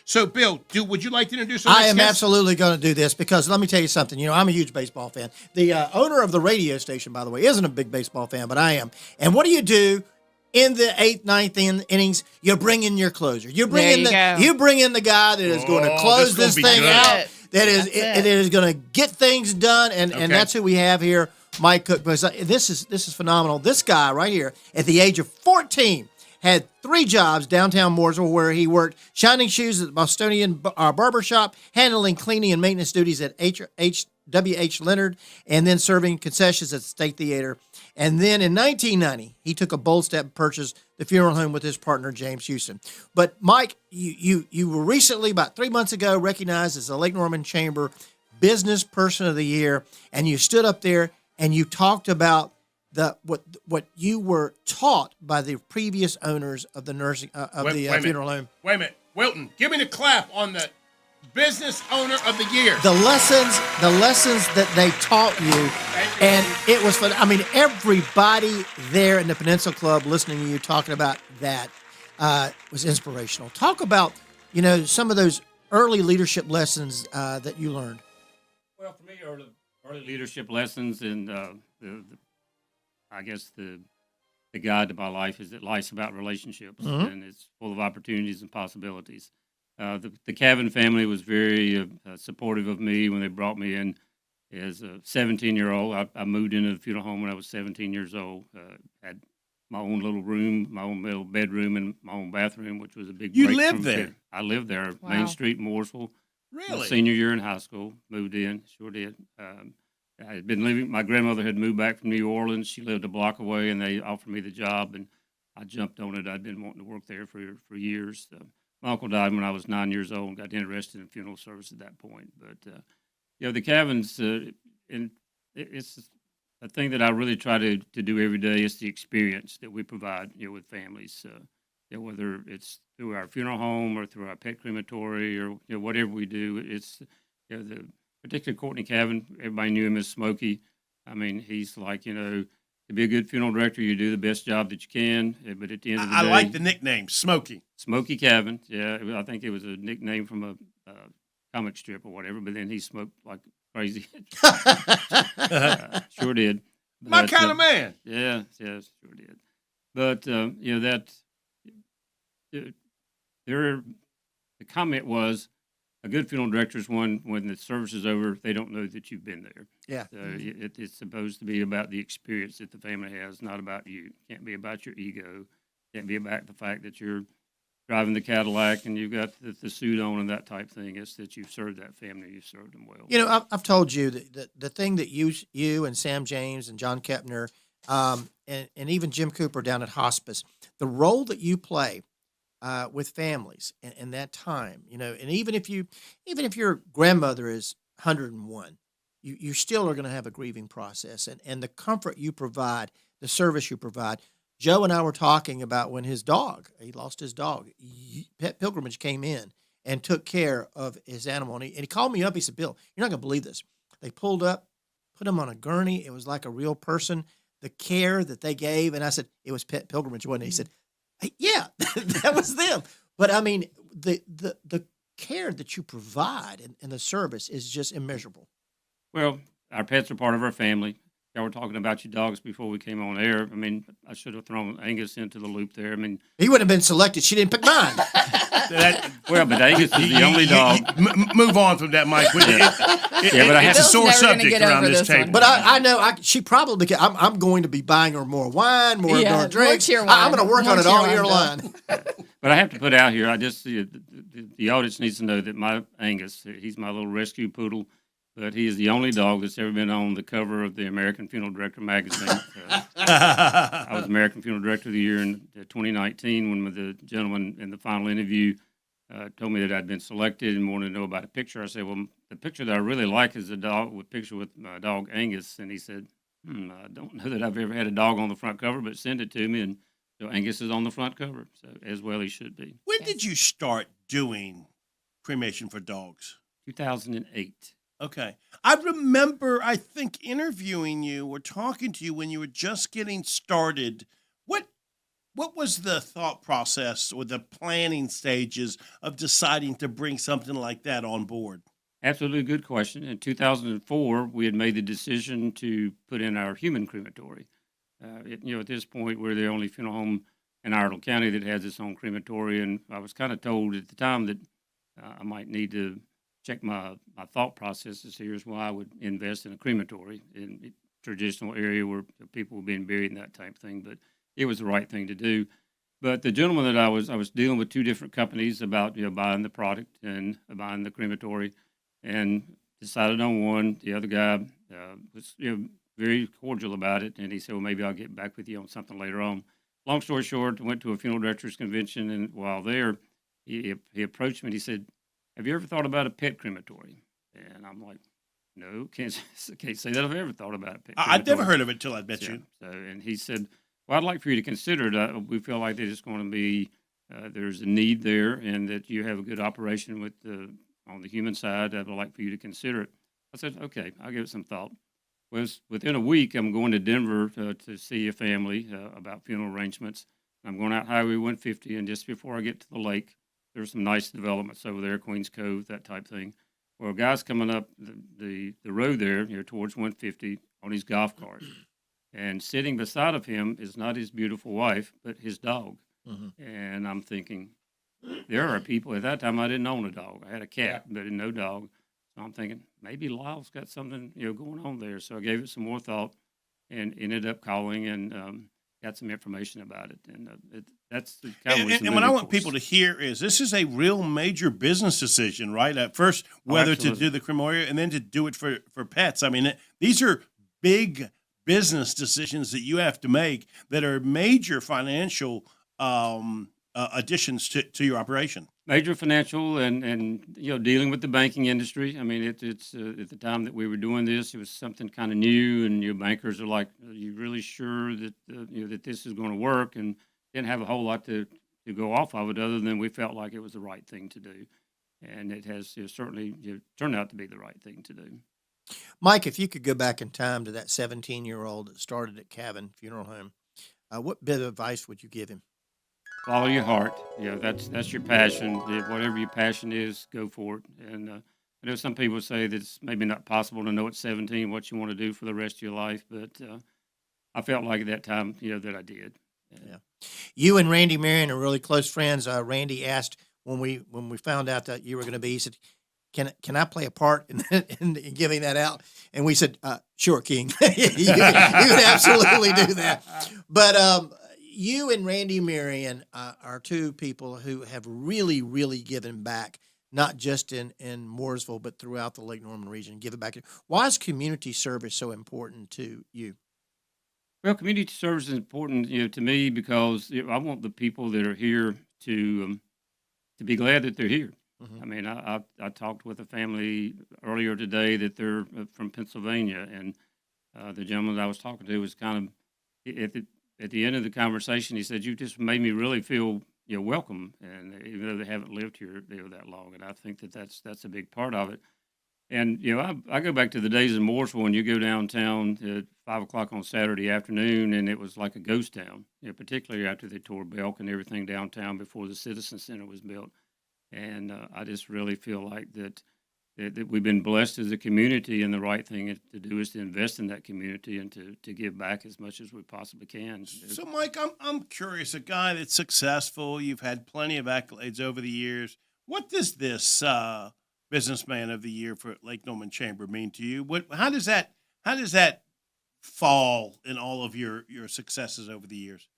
So, Bill, would you like to introduce I am absolutely going to do this because let me tell you something. You know, I'm a huge baseball fan. The owner of the radio station, by the way, isn't a big baseball fan, but I am. And what do you do in the 8th, 9th innings? You bring in your closer. You bring in the guy that is going to close this thing out. That is going to get things done, and that's who we have here, Mike Cook. Because this is phenomenal. This guy right here, at the age of 14, had 3 jobs downtown Mooresville where he worked shining shoes at the Bostonian barber shop, handling cleaning and maintenance duties at W.H. Leonard, and then serving concessions at the State Theater. And then in 1990, he took a bold step and purchased the funeral home with his partner, James Houston. But, Mike, you were recently, about 3 months ago, recognized as the Lake Norman Chamber Business Person of the Year, and you stood up there and you talked about what you were taught by the previous owners of the funeral home. Wait a minute. Wilton, give me the clap on the Business Owner of the Year. The lessons that they taught you, and it was fun. I mean, everybody there in the Peninsula Club listening to you talking about that was inspirational. Talk about, some of those early leadership lessons that you learned. Well, for me, early leadership lessons, and I guess the guide to my life is that life's about relationships, and it's full of opportunities and possibilities. The Cavin family was very supportive of me when they brought me in as a 17-year-old. I moved into the funeral home when I was 17 years old. Had my own little room, my own little bedroom, and my own bathroom, which was a big break. You lived there? Kid. I lived there, wow. Main Street, Mooresville. Really? My senior year in high school, moved in, sure did. I had been living. My grandmother had moved back from New Orleans. She lived a block away, and they offered me the job, and I jumped on it. I'd been wanting to work there for years. My uncle died when I was 9 years old and got interested in funeral service at that point. But, the Cavins, and it's a thing that I really try to do every day is the experience that we provide, with families. Whether it's through our funeral home or through our pet crematory or, whatever we do, it's, the particularly Courtney Cavin, everybody knew him as Smokey. I mean, he's like, to be a good funeral director, you do the best job that you can. But at the end of the day, I like the nickname, Smokey. Smokey Cavin. Yeah, I think it was a nickname from a comic strip or whatever. But then he smoked like crazy. Sure did. My kind of man. Yeah, sure did. But the comment was, a good funeral director is one when the service is over, they don't know that you've been there. Yeah. So it's supposed to be about the experience that the family has, not about you. It can't be about your ego. It can't be about the fact that you're driving the Cadillac and you've got the suit on and that type thing. It's that you've served that family, you've served them well. I've told you that the thing that you and Sam James and John Kepner and even Jim Cooper down at Hospice, the role that you play with families in that time, and even if your grandmother is 101, you still are going to have a grieving process, and the comfort you provide, the service you provide. Joe and I were talking about when he lost his dog. Pet Pilgrimage came in and took care of his animal, and he called me up. He said, "Bill, you're not going to believe this. They pulled up, put him on a gurney. It was like a real person. The care that they gave," and I said, "It was Pet Pilgrimage, wasn't it?" He said, "Yeah, that was them." But I mean, the care that you provide and the service is just immeasurable. Well, our pets are part of our family. Y'all were talking about your dogs before we came on air. I mean, I should have thrown Angus into the loop there. I mean, he wouldn't have been selected. She didn't pick mine. But Angus is the only dog. Move on from that, Mike. But it's a sore subject around this table. But I know she probably. I'm going to be buying her more wine, more drinks. I'm going to work on it all year long. But I have to put out here, I just the audience needs to know that my Angus, he's my little rescue poodle. But he is the only dog that's ever been on the cover of the American Funeral Director magazine. I was American Funeral Director of the Year in 2019 when the gentleman in the final interview told me that I'd been selected and wanted to know about a picture. I said, well, the picture that I really like is a picture with my dog Angus. And he said, I don't know that I've ever had a dog on the front cover, but send it to me. And so Angus is on the front cover, so as well he should be. When did you start doing cremation for dogs? 2008. Okay. I remember, I think, interviewing you or talking to you when you were just getting started. What was the thought process or the planning stages of deciding to bring something like that on board? Absolutely good question. In 2004, we had made the decision to put in our human crematory. At this point, we're the only funeral home in Iredell County that has its own crematory, and I was kind of told at the time that I might need to check my thought processes here as why I would invest in a crematory in a traditional area where people were being buried and that type of thing. But it was the right thing to do. But the gentleman that I was dealing with two different companies about buying the product and buying the crematory, and decided on one. The other guy was very cordial about it, and he said, "Well, maybe I'll get back with you on something later on." Long story short, I went to a funeral directors convention, and while there, he approached me and he said, "Have you ever thought about a pet crematory?" And I'm like, "No, can't say that I've ever thought about a pet I'd never crematory." heard of it till I met Yeah. you. And he said, "Well, I'd like for you to consider it. We feel like that it's going to be there's a need there, and that you have a good operation with on the human side. I'd like for you to consider it." I said, "Okay, I'll give it some thought." Within a week, I'm going to Denver to see a family about funeral arrangements. I'm going out Highway 150, and just before I get to the lake, there's some nice developments over there, Queens Cove, that type thing. Well, a guy's coming up the road there, towards 150 on his golf cart, and sitting beside of him is not his beautiful wife, but his dog. And I'm thinking, there are people at that time I didn't own a dog. I had a cat, but no dog. So I'm thinking maybe Lyle's got something going on there. So I gave it some more thought and ended up calling and got some information about it. And that's the kind of And what I want people to hear is this is a real major business decision, right? At first, whether to do the crematoria and then to do it for pets. I mean, these are big business decisions that you have to make that are major financial additions to your operation. Major financial and dealing with the banking industry. I mean, it's at the time that we were doing this, it was something kind of new, and your bankers are like, "Are you really sure that that this is going to work?" And didn't have a whole lot to go off of it, other than we felt like it was the right thing to do, and it has certainly turned out to be the right thing to do. Mike, if you could go back in time to that 17-year-old that started at Cavin Funeral Home, what bit of advice would you give him? Follow your heart. That's your passion. Whatever your passion is, go for it. And I know some people say that it's maybe not possible to know at 17 what you want to do for the rest of your life, but I felt like at that time, that I did. Yeah. You and Randy Marion are really close friends. Randy asked when we found out that you were going to be, he said, Can I play a part in giving that out? And we said, sure, King. you could absolutely do that. But you and Randy Marion are two people who have really, really given back, not just in Mooresville, but throughout the Lake Norman region, given back. Why is community service so important to you? Well, community service is important, to me because I want the people that are here to be glad that they're here. I mean, I talked with a family earlier today that they're from Pennsylvania, and the gentleman that I was talking to was kind of at the end of the conversation. He said, "You just made me really feel welcome," and even though they haven't lived here that long, and I think that's a big part of it. And I go back to the days in Mooresville when you go downtown at 5 o'clock on Saturday afternoon, and it was like a ghost town. Particularly after they tore Belk and everything downtown before the Citizen Center was built. And I just really feel like that we've been blessed as a community, and the right thing to do is to invest in that community and to give back as much as we possibly can. So, Mike, I'm curious. A guy that's successful, you've had plenty of accolades over the years. What does this Businessman of the Year for Lake Norman Chamber mean to you? How does that fall in all of your successes over the years?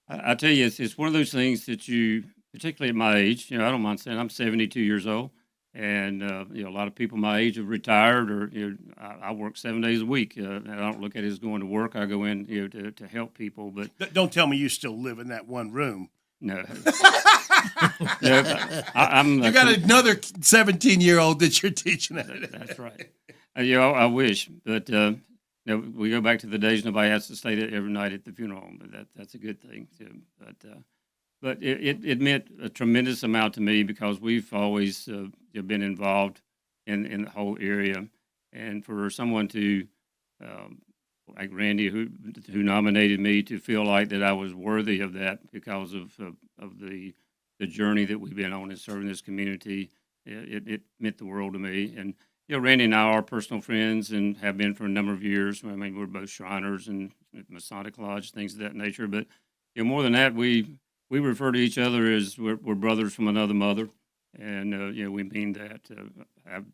I tell you, it's one of those things that you, particularly at my age, I don't mind saying I'm 72 years old, and a lot of people my age have retired, or I work 7 days a week, and I don't look at it as going to work. I go in to help people, but Don't tell me you still live in that one room. no. I'm You got another 17-year-old that you're teaching at. That's right. I wish, but we go back to the days nobody has to stay there every night at the funeral home, but that's a good thing too. But it meant a tremendous amount to me because we've always been involved in the whole area, and for someone to like Randy, who nominated me, to feel like that I was worthy of that because of the journey that we've been on in serving this community. It meant the world to me. And Randy and I are personal friends and have been for a number of years. I mean, we're both Shriners and Masonic Lodge, things of that nature. But more than that, we refer to each other as we're brothers from another mother, and we mean that. Have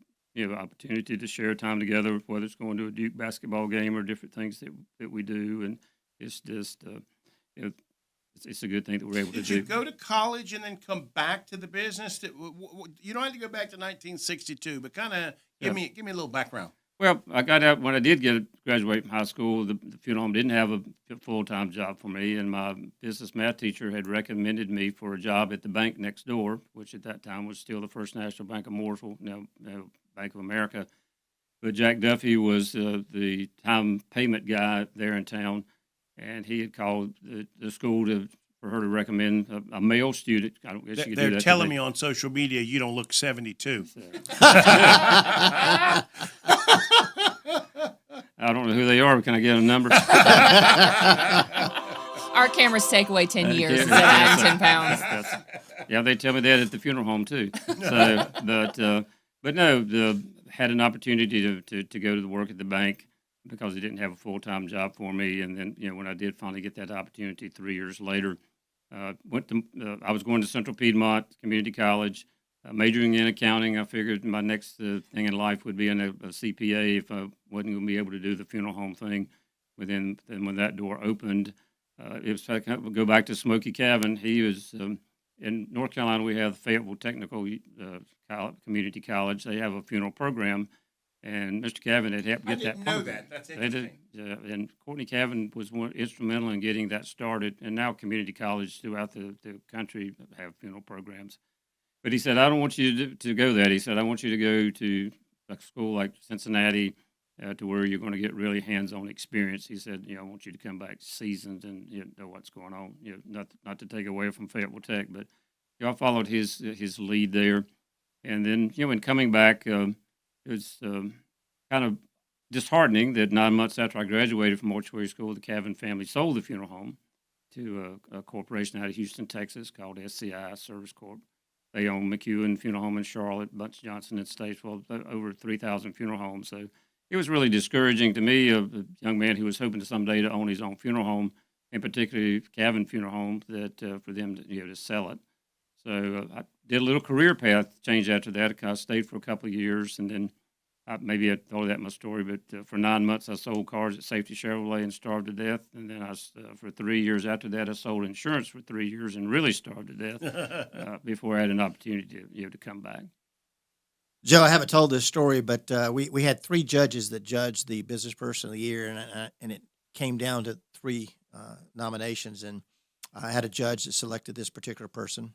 opportunity to share time together, whether it's going to a Duke basketball game or different things that we do, and it's just it's a good thing that we're able to do. Did you go to college and then come back to the business? You don't have to go back to 1962, but kind of give me a little background. Well, I got out when I did graduate from high school. The funeral home didn't have a full-time job for me, and my business math teacher had recommended me for a job at the bank next door, which at that time was still the First National Bank of Mooresville, now Bank of America. But Jack Duffy was the time payment guy there in town, and he had called the school for her to recommend a male student. I don't guess you could do that. They're telling me on social media you don't look 72. I don't know who they are, but can I get a number? Our cameras take away 10 years instead of 10 pounds. Yeah, they tell me that at the funeral home too. So, but no, had an opportunity to go to the work at the bank because he didn't have a full-time job for me. And then, when I did finally get that opportunity 3 years later, I was going to Central Piedmont Community College, majoring in accounting. I figured my next thing in life would be in a CPA if I wasn't going to be able to do the funeral home thing. But then when that door opened, it was like, go back to Smokey Cavin. He was in North Carolina. We have Fayetteville Technical Community College. They have a funeral program, and Mr. Cavin had helped get that. I didn't know that. That's interesting. And Courtney Cavin was instrumental in getting that started. And now community colleges throughout the country have funeral programs. But he said, I don't want you to go that. He said, I want you to go to a school like Cincinnati to where you're going to get really hands-on experience. He said, I want you to come back seasoned and know what's going on. Not to take away from Fayetteville Tech, but I followed his lead there. And then, in coming back, it was kind of disheartening that 9 months after I graduated from mortuary school, the Cavin family sold the funeral home to a corporation out of Houston, Texas called SCI Service Corp. They own McEwen Funeral Home in Charlotte, Bunch Johnson in Statesville, over 3,000 funeral homes. So it was really discouraging to me, a young man who was hoping to someday to own his own funeral home, and particularly Cavin Funeral Home, that for them to sell it. So I did a little career path change after that. I stayed for a couple of years, and then maybe I told that in my story, but for 9 months I sold cars at Safety Chevrolet and starved to death. And then for 3 years after that, I sold insurance for 3 years and really starved to death before I had an opportunity to come back. Joe, I haven't told this story, but we had 3 judges that judged the Business Person of the Year, and it came down to 3 nominations. And I had a judge that selected this particular person.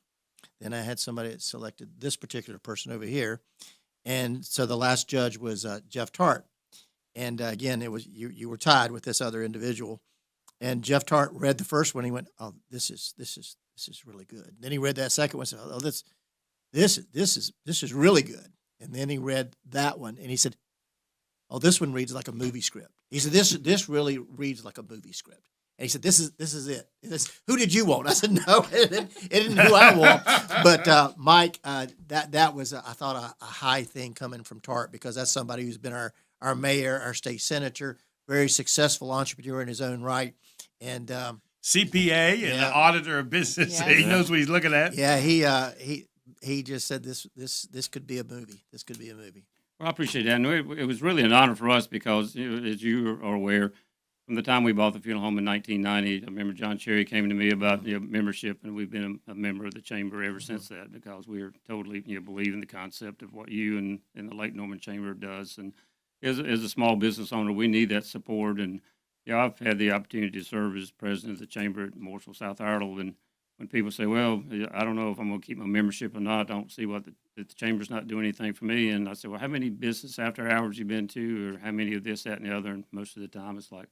Then I had somebody that selected this particular person over here. And so the last judge was Jeff Tart. And again, it was you were tied with this other individual. And Jeff Tart read the first one. He went, "Oh, this is really good." Then he read that second one. And said, "Oh, this is really good." And then he read that one, and he said, "Oh, this one reads like a movie script." He said, "This really reads like a movie script." And he said, "This is it." Who did you want? I said, "No, it isn't who I want." But Mike, that was I thought a high thing coming from Tart, because that's somebody who's been our mayor, our state senator, very successful entrepreneur in his own right, and CPA and an auditor of business. Yeah. He knows what he's looking at. Yeah, he just said this could be a movie. This could be a movie. Well, I appreciate that. And it was really an honor for us because, as you are aware, from the time we bought the funeral home in 1990, I remember John Cherry came to me about membership, and we've been a member of the chamber ever since that, because we are totally believe in the concept of what you and the Lake Norman Chamber does. And as a small business owner, we need that support. And I've had the opportunity to serve as president of the chamber at Mooresville, South Iredell. And when people say, "Well, I don't know if I'm going to keep my membership or not, I don't see what the chamber's not doing anything for me." And I said, "Well, how many business after hours you been to, or how many of this, that, and the other?" And most of the time, it's like,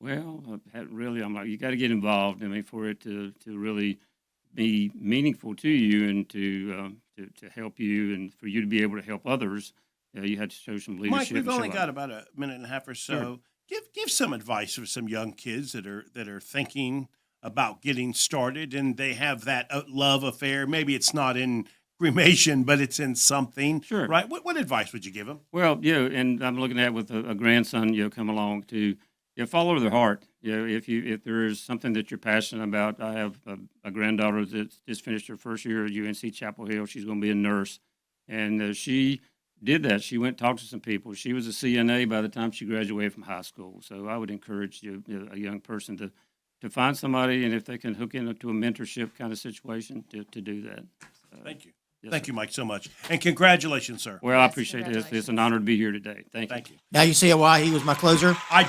"Well, really," I'm like, "You got to get involved. I mean, for it to really be meaningful to you and to help you, and for you to be able to help others, you had to show some leadership." Mike, we've only got about a minute and a half or so. Sure. Give some advice for some young kids that are thinking about getting started and they have that love affair. Maybe it's not in cremation, but it's in something. Sure. Right. What advice would you give them? Well, and I'm looking at with a grandson, come along to, follow their heart. If there is something that you're passionate about, I have a granddaughter that just finished her first year at UNC Chapel Hill. She's going to be a nurse, and she did that. She went and talked to some people. She was a CNA by the time she graduated from high school. So I would encourage a young person to find somebody, and if they can hook into a mentorship kind of situation, to do that. Thank you. Yes, Thank sir. you, Mike, so much. And congratulations, sir. Well, I appreciate this. It's an honor to be here today. Thank you. Thank you. Now you see why he was my closer? I do.